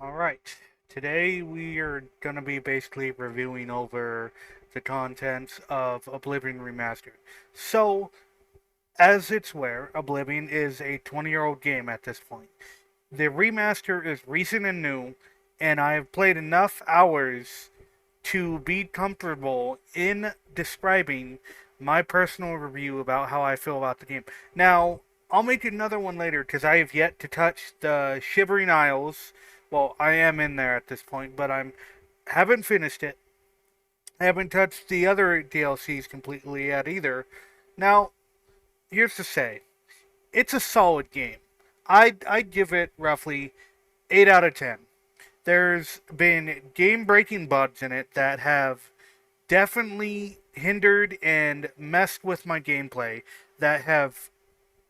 Alright, today we are going to be basically reviewing over the contents of Oblivion Remastered. So, as it's aware, Oblivion is a 20-year-old game at this point. The remaster is recent and new, and I have played enough hours to be comfortable in describing my personal review about how I feel about the game. Now, I'll make another one later because I have yet to touch the Shivering Isles. Well, I am in there at this point, but I haven't finished it. I haven't touched the other DLCs completely yet either. Now, here's to say, it's a solid game. I'd give it roughly 8 out of 10. There's been game breaking bugs in it that have definitely hindered and messed with my gameplay, that have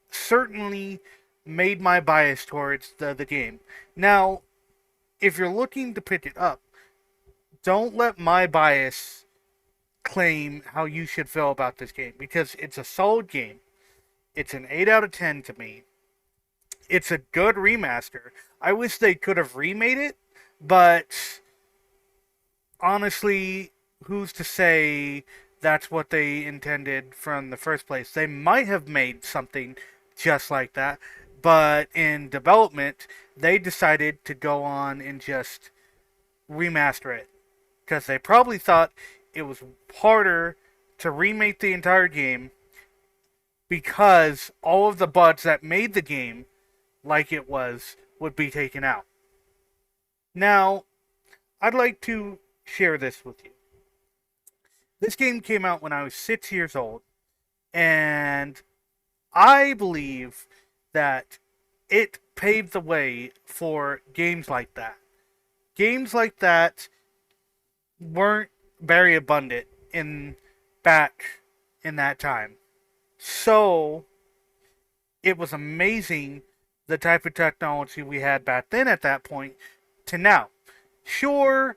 certainly made my bias towards the game. Now, if you're looking to pick it up, don't let my bias claim how you should feel about this game, because it's a solid game. It's an 8 out of 10 to me. It's a good remaster. I wish they could have remade it, but honestly, who's to say that's what they intended from the first place? They might have made something just like that, but in development, they decided to go on and just remaster it because they probably thought it was harder to remake the entire game because all of the bugs that made the game like it was would be taken out. Now, I'd like to share this with you. This game came out when I was 6 years old, and I believe that it paved the way for games like that. Games like that weren't very abundant in back in that time. So it was amazing the type of technology we had back then at that point to now. Sure,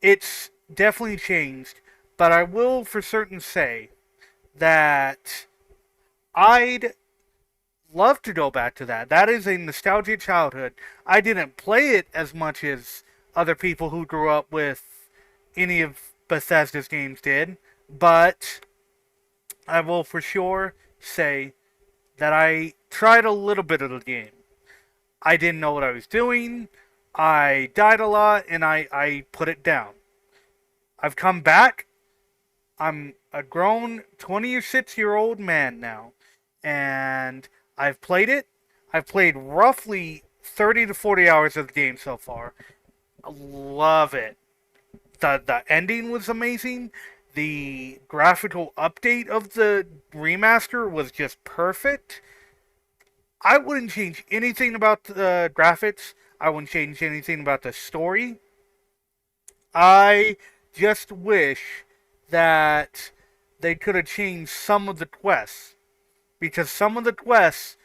it's definitely changed, but I will for certain say that I'd love to go back to that. That is a nostalgic childhood. I didn't play it as much as other people who grew up with any of Bethesda's games did, but I will for sure say that I tried a little bit of the game. I didn't know what I was doing. I died a lot, and I put it down. I've come back. I'm a grown 26-year-old man now, and I've played it. I've played roughly 30 to 40 hours of the game so far. I love it. The ending was amazing. The graphical update of the remaster was just perfect. I wouldn't change anything about the graphics. I wouldn't change anything about the story. I just wish that they could have changed some of the quests, because some of the quests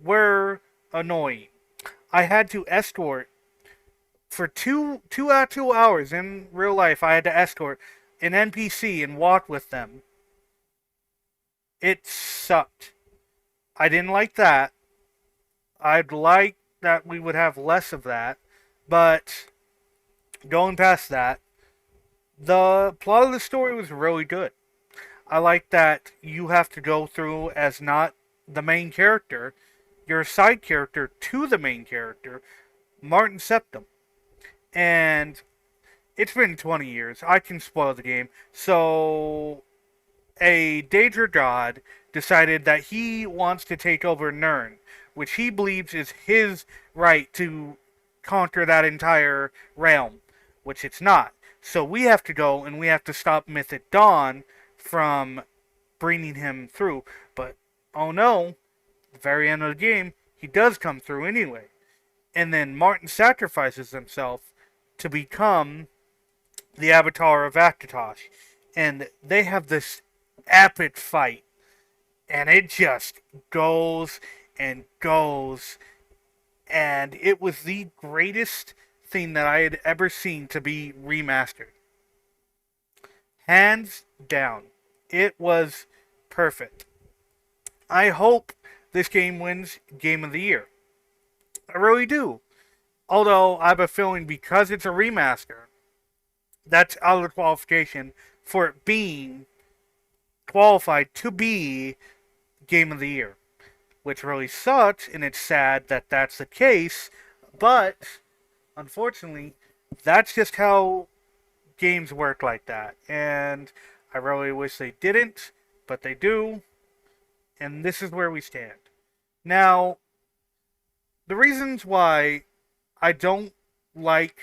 were annoying. I had to escort for two actual hours in real life. I had to escort an NPC and walk with them. It sucked. I didn't like that. I'd like that we would have less of that, but going past that, the plot of the story was really good. I like that you have to go through as not the main character, you're a side character to the main character, Martin Septim. And it's been 20 years. I can spoil the game. So, a Daedra god decided that he wants to take over Nirn, which he believes is his right to conquer that entire realm, which it's not. So we have to go and we have to stop Mythic Dawn from bringing him through. But, oh no, at the very end of the game, he does come through anyway. And then Martin sacrifices himself to become the avatar of Akatosh. And they have this epic fight. And it just goes and goes. And it was the greatest thing that I had ever seen to be remastered. Hands down. It was perfect. I hope this game wins Game of the Year. I really do. Although I have a feeling because it's a remaster, that's out of the qualification for it being qualified to be Game of the Year, which really sucks, and it's sad that that's the case, but unfortunately, that's just how games work like that. And I really wish they didn't, but they do, and this is where we stand. Now, the reasons why I don't like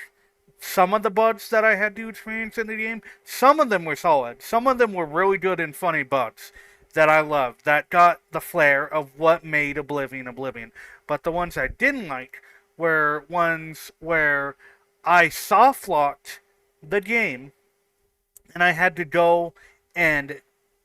some of the bugs that I had to experience in the game, some of them were solid. Some of them were really good and funny bugs that I loved, that got the flair of what made Oblivion Oblivion. But the ones I didn't like were ones where I soft locked the game and I had to go and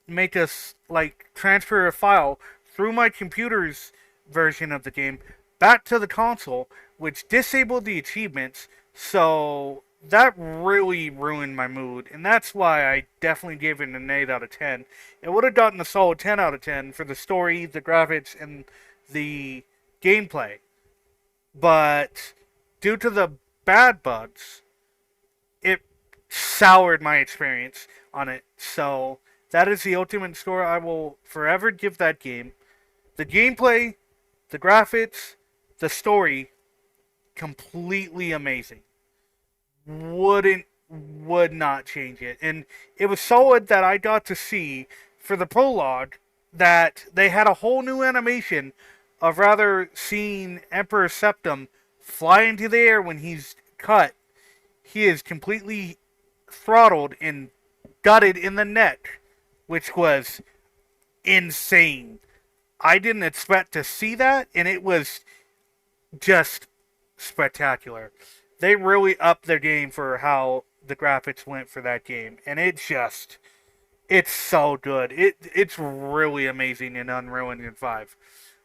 make us like transfer a file through my computer's version of the game back to the console, which disabled the achievements. So that really ruined my mood, and that's why I definitely gave it an 8 out of 10. It would have gotten a solid 10 out of 10 for the story, the graphics, and the gameplay. But due to the bad bugs, it soured my experience on it. So that is the ultimate score I will forever give that game. The gameplay, the graphics, the story, completely amazing. Wouldn't would not change it. And it was solid that I got to see for the prologue that they had a whole new animation of rather seeing Emperor Septim fly into the air when he's cut. He is completely throttled and gutted in the neck, which was insane. I didn't expect to see that, and it was just spectacular. They really upped their game for how the graphics went for that game, and it's so good. It's really amazing in Unreal Engine 5.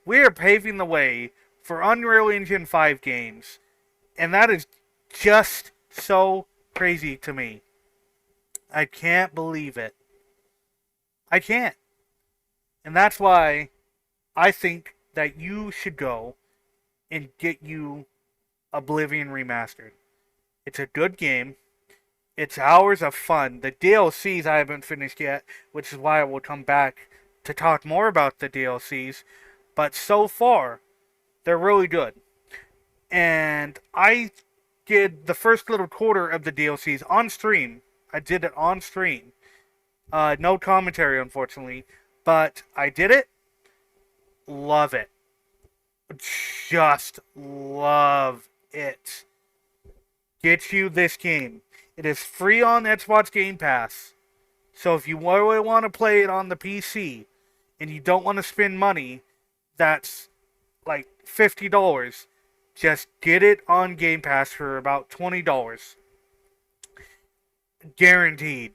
We are paving the way for Unreal Engine 5 games, and that is just so crazy to me. I can't believe it. I can't. And that's why I think that you should go and get you Oblivion Remastered. It's a good game. It's hours of fun. The DLCs I haven't finished yet, which is why I will come back to talk more about the DLCs. But so far, they're really good. And I did the first little quarter of the DLCs on stream. I did it on stream. No commentary, unfortunately. But I did it. Love it. Just love it. Get you this game. It is free on Xbox Game Pass. So if you really want to play it on the PC and you don't want to spend money, that's like $50. Just get it on Game Pass for about $20. Guaranteed.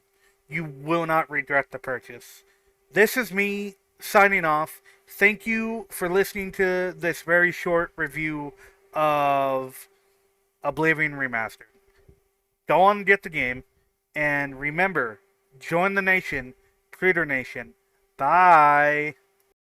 You will not regret the purchase. This is me signing off. Thank you for listening to this very short review of Oblivion Remastered. Go on and get the game. And remember, join the nation, Creator Nation. Bye.